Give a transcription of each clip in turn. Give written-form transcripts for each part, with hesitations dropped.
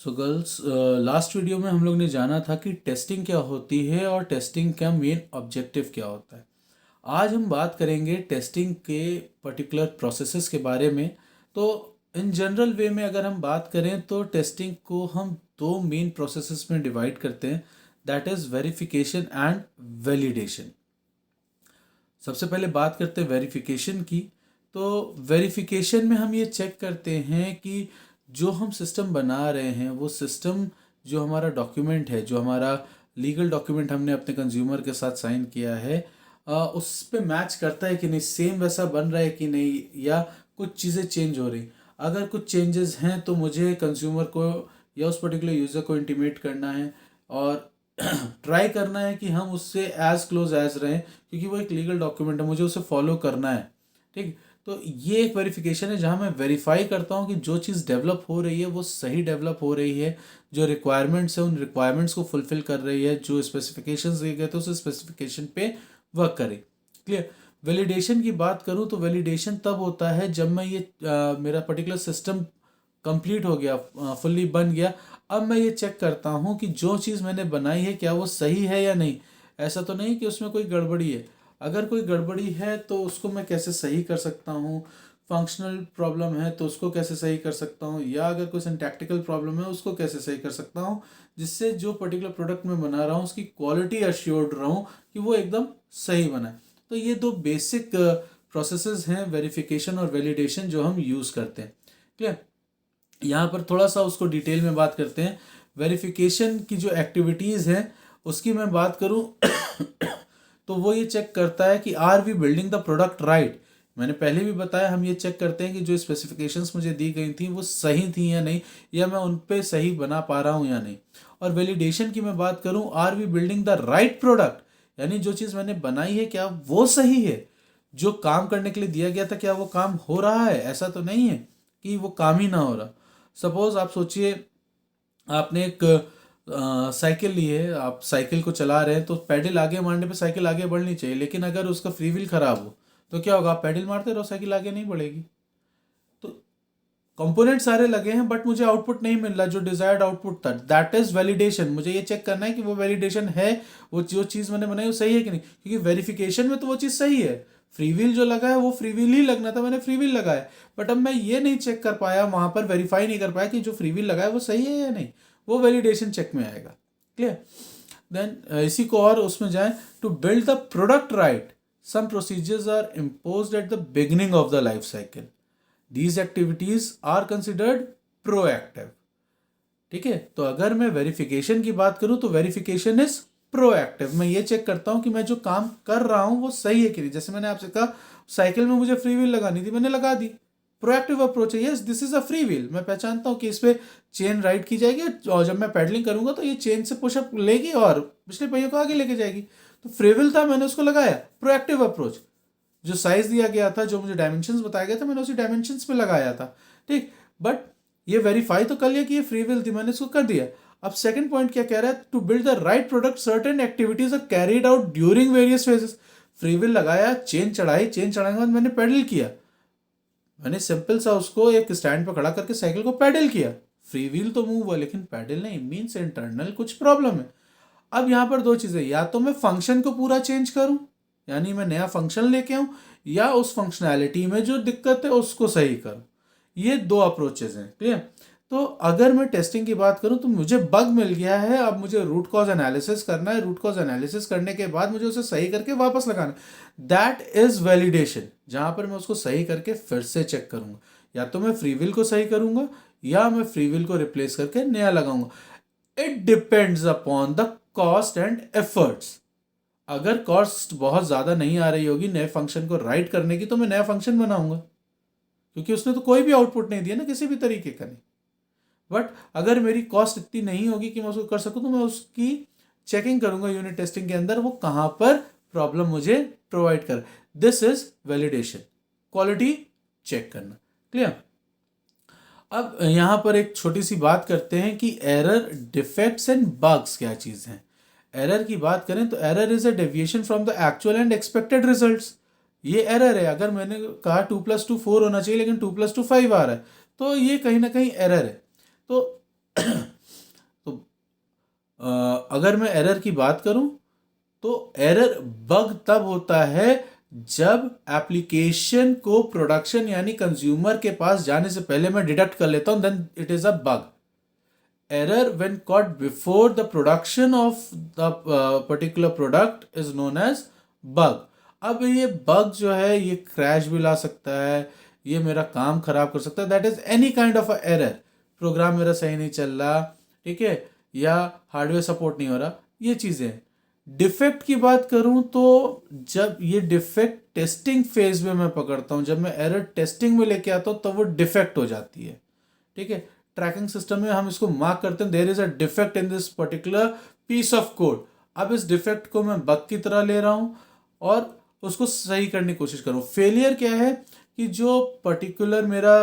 So girls, last video में हम लोग ने जाना था कि टेस्टिंग क्या होती है और टेस्टिंग का मेन ऑब्जेक्टिव क्या होता है। आज हम बात करेंगे टेस्टिंग के पर्टिकुलर प्रोसेसेस के बारे में। तो इन जनरल वे में अगर हम बात करें तो टेस्टिंग को हम दो मेन प्रोसेसेस में डिवाइड करते हैं, that is verification and validation. सबसे पहले बात करते हैं वेरिफिकेशन की। तो वेरिफिकेशन में हम ये चेक करते हैं कि जो हम सिस्टम बना रहे हैं वो सिस्टम, जो हमारा डॉक्यूमेंट है, जो हमारा लीगल डॉक्यूमेंट हमने अपने कंज्यूमर के साथ साइन किया है, उस पे मैच करता है कि नहीं, सेम वैसा बन रहा है कि नहीं, या कुछ चीज़ें चेंज हो रही। अगर कुछ चेंजेस हैं तो मुझे कंज्यूमर को या उस पर्टिकुलर यूज़र को इंटीमेट करना है और ट्राई करना है कि हम उससे एज क्लोज एज रहें, क्योंकि वो एक लीगल डॉक्यूमेंट है, मुझे उसे फॉलो करना है। ठीक। तो ये एक वेरिफिकेशन है जहाँ मैं वेरीफाई करता हूँ कि जो चीज़ डेवलप हो रही है वो सही डेवलप हो रही है, जो रिक्वायरमेंट्स है उन रिक्वायरमेंट्स को फुलफिल कर रही है, जो स्पेसिफिकेशंस दिए गए तो उस स्पेसिफिकेशन पे वर्क करे। क्लियर। वैलिडेशन की बात करूँ तो वैलिडेशन तब होता है जब मैं ये मेरा पर्टिकुलर सिस्टम कंप्लीट हो गया, फुल्ली बन गया। अब मैं ये चेक करता हूँ कि जो चीज़ मैंने बनाई है क्या वो सही है या नहीं। ऐसा तो नहीं कि उसमें कोई गड़बड़ी है। अगर कोई गड़बड़ी है तो उसको मैं कैसे सही कर सकता हूँ, फंक्शनल प्रॉब्लम है तो उसको कैसे सही कर सकता हूँ, या अगर कोई सिंटैक्टिकल प्रॉब्लम है उसको कैसे सही कर सकता हूँ, जिससे जो पर्टिकुलर प्रोडक्ट मैं बना रहा हूँ उसकी क्वालिटी अश्योर्ड रहूँ कि वो एकदम सही बना है। तो ये दो बेसिक प्रोसेसेस हैं, वेरिफिकेशन और वैलिडेशन, जो हम यूज़ करते हैं। क्लियर। यहाँ पर थोड़ा सा उसको डिटेल में बात करते हैं। वेरिफिकेशन की जो एक्टिविटीज़ हैं उसकी मैं बात करूँ तो वो ये चेक करता है कि are we building the product right. मैंने पहले भी बताया, हम ये चेक करते हैं कि जो स्पेसिफिकेशंस मुझे दी गई थी वो सही थी या नहीं, या मैं उन पे सही बना पा रहा हूँ या नहीं। और वैलिडेशन की मैं बात करूँ, are we building the right product, यानी जो चीज़ मैंने बनाई है क्या वो सही है, जो काम करने के लिए दिया गया था क्या वो काम हो रहा है। ऐसा तो नहीं है कि वो काम ही ना हो रहा। सपोज आप सोचिए, आपने एक साइकिल ली है, आप साइकिल को चला रहे हैं तो पैडल आगे मारने पे साइकिल आगे बढ़नी चाहिए, लेकिन अगर उसका फ्री व्हील खराब हो तो क्या होगा, आप पैडल मारते रहो, साइकिल आगे नहीं बढ़ेगी। तो कंपोनेंट सारे लगे हैं बट मुझे आउटपुट नहीं मिल रहा जो डिजायर्ड आउटपुट था, दैट इज वैलिडेशन। मुझे ये चेक करना है कि वो वैलिडेशन है, वो जो चीज़ मैंने बनाई वो सही है कि नहीं, क्योंकि वेरिफिकेशन में तो वो चीज़ सही है। फ्री व्हील जो लगा है वो फ्री व्हील ही लगना था, मैंने फ्री व्हील लगाया, बट अब मैं ये नहीं चेक कर पाया, वहां पर वेरीफाई नहीं कर पाया कि जो फ्री व्हील लगा है वो सही है या नहीं। वो वैलिडेशन चेक में आएगा। क्लियर। देन इसी को और उसमें जाएं, to build the product right some procedures are imposed at the beginning of the life cycle. These activities are considered proactive. ठीक है। तो अगर मैं वेरिफिकेशन की बात करूं तो वेरिफिकेशन इज प्रोएक्टिव। मैं ये चेक करता हूं कि मैं जो काम कर रहा हूं वो सही है कि नहीं। जैसे मैंने आपसे कहा, साइकिल में मुझे फ्री व्हील लगानी थी, मैंने लगा दी। प्रोएक्टिव अप्रोच है, yes this is a free wheel, मैं पहचानता हूँ कि इस पे चेन राइट की जाएगी और जब मैं पैडलिंग करूंगा तो ये चेन से पुशअप लेगी और पिछले पहिए को आगे लेके जाएगी। तो फ्री व्हील था, मैंने उसको लगाया। प्रोएक्टिव अप्रोच, जो साइज दिया गया था, जो मुझे डायमेंशंस बताया गया था, मैंने उसी डायमेंशंस पे लगाया था। ठीक। बट ये वेरीफाई तो कर लिया कि ये फ्री विल थी, मैंने इसको कर दिया। अब सेकंड पॉइंट क्या कह रहा है, to build the right product certain activities are carried out during various phases. Freewheel लगाया, चेन चढ़ाई, चेन चढ़ाने के बाद मैंने पेडल किया, मैंने सिंपल सा उसको एक स्टैंड पर खड़ा करके साइकिल को पेडल किया। फ्री व्हील तो मूव हुआ लेकिन पेडल नहीं, मीन्स इंटरनल कुछ प्रॉब्लम है। अब यहाँ पर दो चीज़ें, या तो मैं फंक्शन को पूरा चेंज करूँ, यानी मैं नया फंक्शन लेके आऊँ, या उस फंक्शनैलिटी में जो दिक्कत है उसको सही करूँ। ये दो अप्रोचेज हैं। क्लियर। तो अगर मैं टेस्टिंग की बात करूं तो मुझे बग मिल गया है, अब मुझे रूट कॉज एनालिसिस करना है। रूट कॉज एनालिसिस करने के बाद मुझे उसे सही करके वापस लगाना, दैट इज वैलिडेशन, जहां पर मैं उसको सही करके फिर से चेक करूंगा। या तो मैं फ्री विल को सही करूंगा या मैं फ्री विल को रिप्लेस करके नया लगाऊंगा। It depends upon the cost and efforts. अगर कॉस्ट बहुत ज़्यादा नहीं आ रही होगी नए फंक्शन को राइट करने की तो मैं नया फंक्शन बनाऊंगा, क्योंकि उसने तो कोई भी आउटपुट नहीं दिया ना, किसी भी तरीके का नहीं। बट अगर मेरी कॉस्ट इतनी नहीं होगी कि मैं उसको कर सकूं तो मैं उसकी चेकिंग करूंगा यूनिट टेस्टिंग के अंदर, वो कहां पर प्रॉब्लम मुझे प्रोवाइड कर। This is validation, quality check करना। क्लियर। अब यहां पर एक छोटी सी बात करते हैं कि एरर, डिफेक्ट्स एंड बग्स क्या चीज़ हैं। एरर की बात करें तो error is a deviation from the actual and expected results. ये एरर है। अगर मैंने कहा 2+2 4 होना चाहिए लेकिन 2+2 5 आ रहा है, तो ये कहीं ना कहीं एरर है। तो तो अगर मैं एरर की बात करूं तो एरर बग तब होता है जब एप्लीकेशन को प्रोडक्शन यानी कंज्यूमर के पास जाने से पहले मैं डिडक्ट कर लेता हूं, then it is a bug. Error when caught before the production of the particular product is known as bug. अब ये बग जो है ये क्रैश भी ला सकता है, ये मेरा काम खराब कर सकता है. That is any kind of a error. Program मेरा सही नहीं चल रहा, ठीक है, या हार्डवेयर सपोर्ट नहीं हो रहा, ये चीज़ें. डिफेक्ट की बात करूं तो जब ये डिफेक्ट टेस्टिंग फेज में मैं पकड़ता हूं, जब मैं एरर टेस्टिंग में लेके आता हूं तब वो डिफेक्ट हो जाती है. ठीक है, ट्रैकिंग सिस्टम में हम इसको मार्क करते हैं, there is a defect in this particular piece of code. अब इस डिफेक्ट को मैं बग की तरह ले रहा हूं और उसको सही करने की कोशिश करूं. फेलियर क्या है कि जो पर्टिकुलर मेरा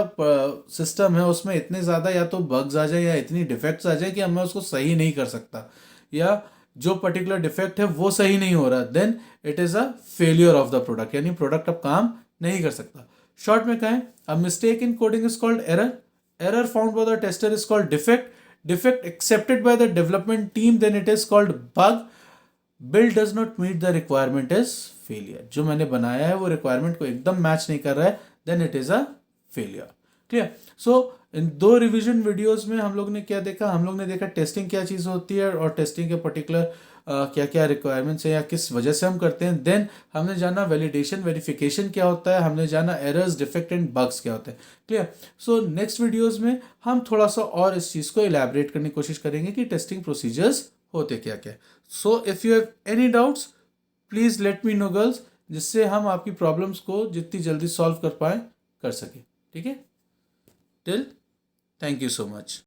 सिस्टम है उसमें इतने ज़्यादा या तो बग्स आ जाए या इतनी डिफेक्ट्स आ जाए कि अब मैं उसको सही नहीं कर सकता, या जो पर्टिकुलर डिफेक्ट है वो सही नहीं हो रहा, then it is a failure of the product, यानी प्रोडक्ट अब काम नहीं कर सकता. शॉर्ट में कहें, a mistake in coding is called error. Error found by the tester is called defect. Defect accepted by the development team, then it is called bug. Build does not meet the requirement is failure. जो मैंने बनाया है वो requirement को एकदम match नहीं कर रहा है, then it is a failure. Clear. So इन दो रिवीजन वीडियोस में हम लोग ने क्या देखा, हम लोग ने देखा टेस्टिंग क्या चीज़ होती है और टेस्टिंग के पर्टिकुलर क्या क्या रिक्वायरमेंट्स है या किस वजह से हम करते हैं. देन हमने जाना वैलिडेशन वेरिफिकेशन क्या होता है, हमने जाना एरर्स डिफेक्ट एंड बग्स क्या होते हैं. क्लियर. सो नेक्स्ट वीडियोस में हम थोड़ा सा और इस चीज़ को इलेबरेट करने की कोशिश करेंगे कि टेस्टिंग प्रोसीजर्स होते क्या क्या. So if you have any doubts please let me know girls, जिससे हम आपकी प्रॉब्लम्स को जितनी जल्दी सॉल्व कर पाएँ कर सकें. ठीक है. Till, thank you so much.